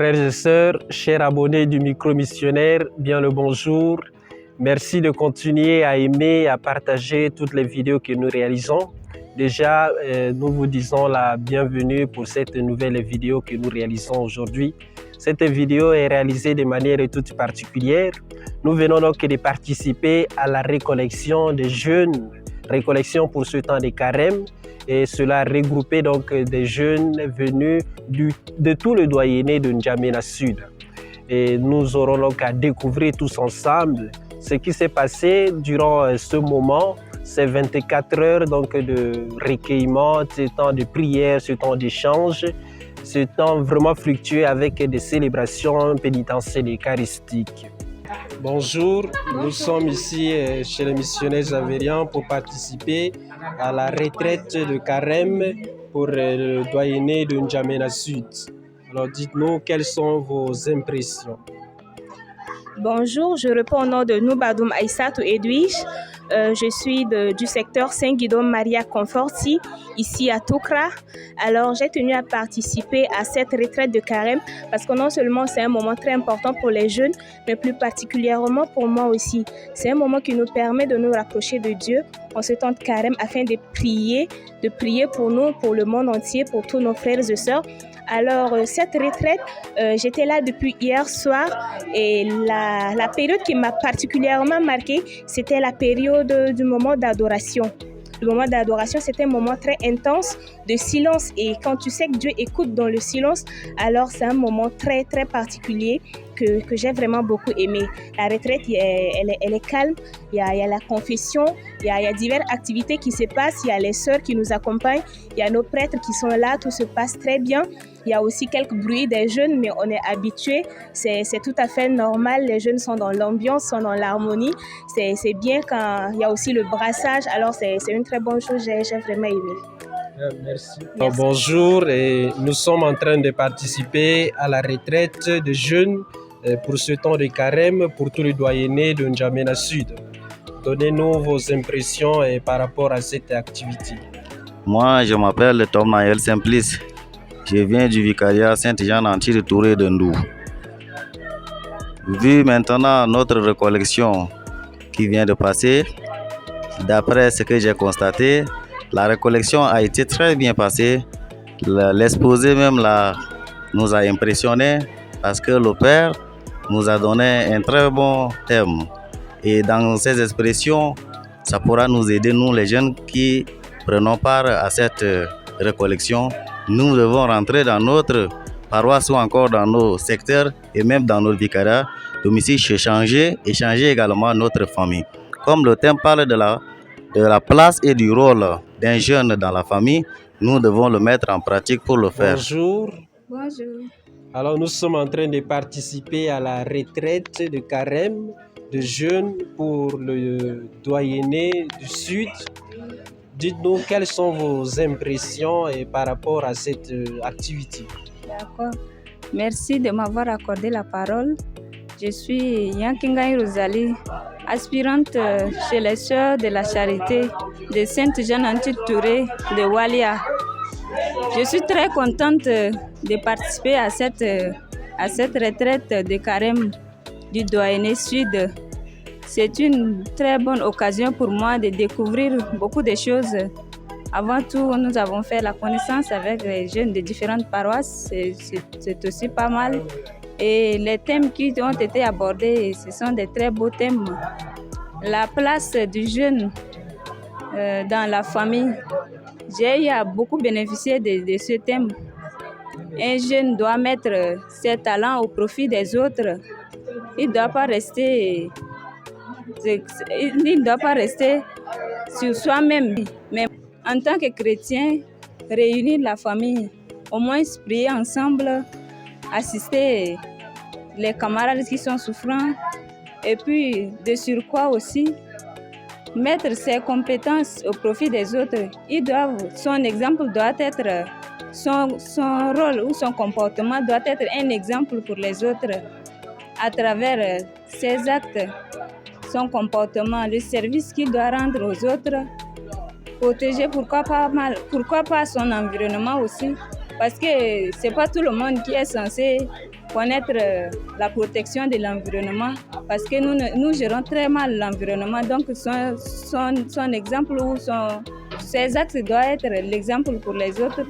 Frères et sœurs, chers abonnés du micro-missionnaire, bien le bonjour. Merci de continuer à aimer, à partager toutes les vidéos que nous réalisons. Déjà, nous vous disons la bienvenue pour cette nouvelle vidéo que nous réalisons aujourd'hui. Cette vidéo est réalisée de manière toute particulière. Nous venons donc de participer à la récollection des jeunes, récollection pour ce temps de carême. Et cela a regroupé donc des jeunes venus de tout le doyenné de N'Djamena Sud. Et nous aurons donc à découvrir tous ensemble ce qui s'est passé durant ce moment, ces 24 heures donc de recueillement, ce temps de prière, ce temps d'échange, ce temps vraiment fructueux avec des célébrations pénitentielles et eucharistiques. Bonjour, nous sommes ici chez les missionnaires javériens pour participer à la retraite de carême pour le doyenné de N'Djamena Sud. Alors dites-nous quelles sont vos impressions. Bonjour, je réponds au nom de Noubadoum Aïssatou Edwige. Je suis du secteur Saint-Guidon Maria Conforti, ici à Toukra. Alors, j'ai tenu à participer à cette retraite de carême parce que non seulement c'est un moment très important pour les jeunes, mais plus particulièrement pour moi aussi. C'est un moment qui nous permet de nous rapprocher de Dieu en ce temps de carême afin de prier pour nous, pour le monde entier, pour tous nos frères et sœurs. Alors, cette retraite, j'étais là depuis hier soir et la période qui m'a particulièrement marquée, c'était la période du moment d'adoration. Le moment d'adoration, c'était un moment très intense de silence et quand tu sais que Dieu écoute dans le silence, alors c'est un moment très, très particulier que j'ai vraiment beaucoup aimé. La retraite, elle est calme, il y a la confession, il y a diverses activités qui se passent, il y a les sœurs qui nous accompagnent, il y a nos prêtres qui sont là, tout se passe très bien. Il y a aussi quelques bruits des jeunes, mais on est habitué, c'est tout à fait normal, les jeunes sont dans l'ambiance, sont dans l'harmonie, c'est bien quand il y a aussi le brassage, alors c'est une très bonne chose, j'ai vraiment aimé. Merci. Bonjour, et nous sommes en train de participer à la retraite de jeunes pour ce temps de carême pour tous les doyennés de N'Djamena Sud. Donnez-nous vos impressions par rapport à cette activité. Moi, je m'appelle Tom Naël Simplice. Je viens du vicariat Sainte-Jeanne-Antire Touré de Ndou. Vu maintenant notre recollection qui vient de passer, d'après ce que j'ai constaté, la recollection a été très bien passée. L'exposé même là nous a impressionnés parce que le Père nous a donné un très bon thème. Et dans ces expressions, ça pourra nous aider, nous les jeunes qui prenons part à cette recollection. Nous devons rentrer dans notre paroisse ou encore dans nos secteurs et même dans nos vicariats, domicile, échanger également notre famille. Comme le thème parle de la place et du rôle d'un jeune dans la famille, nous devons le mettre en pratique pour le faire. Bonjour. Bonjour. Alors nous sommes en train de participer à la retraite de carême de jeunes pour le doyenné du Sud. Dites-nous quelles sont vos impressions par rapport à cette activité. D'accord. Merci de m'avoir accordé la parole. Je suis Yankingaï Rosalie, aspirante chez les Sœurs de la Charité de Sainte-Jeanne-Antire Touré de Walia. Je suis très contente de participer à cette retraite de carême du doyenné Sud. C'est une très bonne occasion pour moi de découvrir beaucoup de choses. Avant tout, nous avons fait la connaissance avec les jeunes de différentes paroisses. C'est aussi pas mal. Et les thèmes qui ont été abordés, ce sont des très beaux thèmes. La place du jeune dans la famille. J'ai beaucoup bénéficié de ce thème. Un jeune doit mettre ses talents au profit des autres. Il ne doit pas rester sur soi-même. Mais en tant que chrétien, réunir la famille, au moins prier ensemble, assister les camarades qui sont souffrants et puis de surcroît aussi mettre ses compétences au profit des autres. Son exemple doit être, son rôle ou son comportement doit être un exemple pour les autres à travers ses actes, son comportement, le service qu'il doit rendre aux autres, protéger pourquoi pas son environnement aussi, Parce que c'est pas tout le monde qui est censé connaître la protection de l'environnement, parce que nous gérons très mal l'environnement. Donc son exemple ou ses actes doivent être l'exemple pour les autres.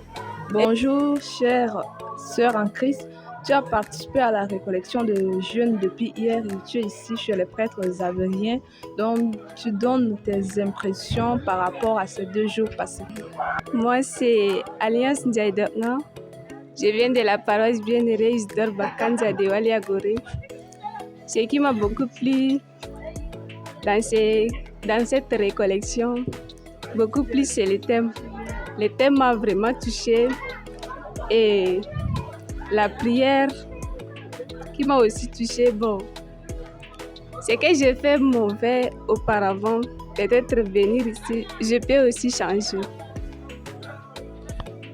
Bonjour, chère sœur en Christ. Tu as participé à la récollection de jeunes depuis hier et tu es ici chez les prêtres zavériens. Donc, tu donnes tes impressions par rapport à ces 2 jours passés. Moi, c'est Alliance Ndiaïdokna. Je viens de la paroisse Bien-Aimé Isidore Bakanza de Waliagoré. Ce qui m'a beaucoup plu dans cette récollection, beaucoup plus, c'est le thème. Le thème m'a vraiment touchée et la prière qui m'a aussi touchée. Bon, ce que j'ai fait mauvais auparavant, peut-être venir ici, je peux aussi changer.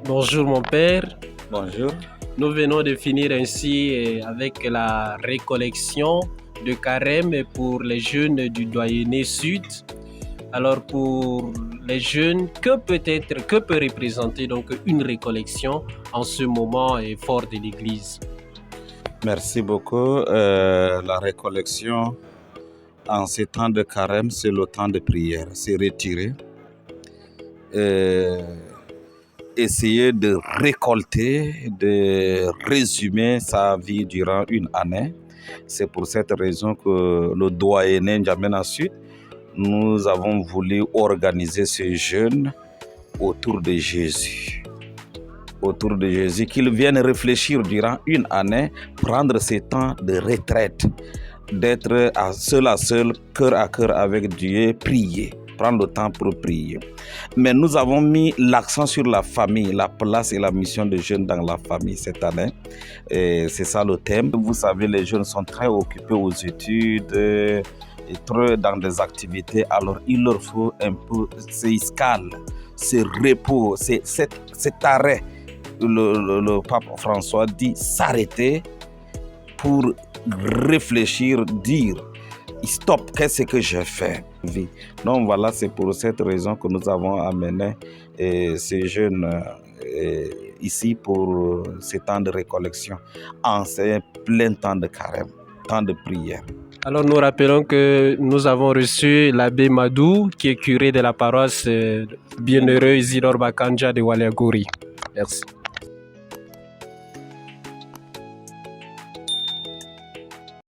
Bonjour mon père. Bonjour. Nous venons de finir ainsi avec la récollection de carême pour les jeunes du Doyenné Sud. Alors pour les jeunes, que peut représenter donc une récollection en ce moment fort de l'Église? Merci beaucoup. La récollection en ces temps de carême, c'est le temps de prière, c'est retirer. Essayer de récolter, de résumer sa vie durant une année. C'est pour cette raison que le Doyenné N'Djamena Sud, nous avons voulu organiser ce jeûne autour de Jésus. Autour de Jésus, qu'ils viennent réfléchir durant une année, prendre ces temps de retraite, d'être seul à seul, cœur à cœur avec Dieu, prier, prendre le temps pour prier. Mais nous avons mis l'accent sur la famille, la place et la mission des jeunes dans la famille cette année. Et c'est ça le thème. Vous savez, les jeunes sont très occupés aux études, et trop dans des activités, alors il leur faut un peu ces escales, ce repos, cet arrêt. Le pape François dit s'arrêter pour réfléchir, dire stop, qu'est-ce que j'ai fait? Donc voilà, c'est pour cette raison que nous avons amené ces jeunes ici pour ces temps de récollection, en ces plein temps de carême, temps de prière. Alors nous rappelons que nous avons reçu l'abbé Madou, qui est curé de la paroisse Bienheureux Isidore Bakanja de Waliagoré. Merci.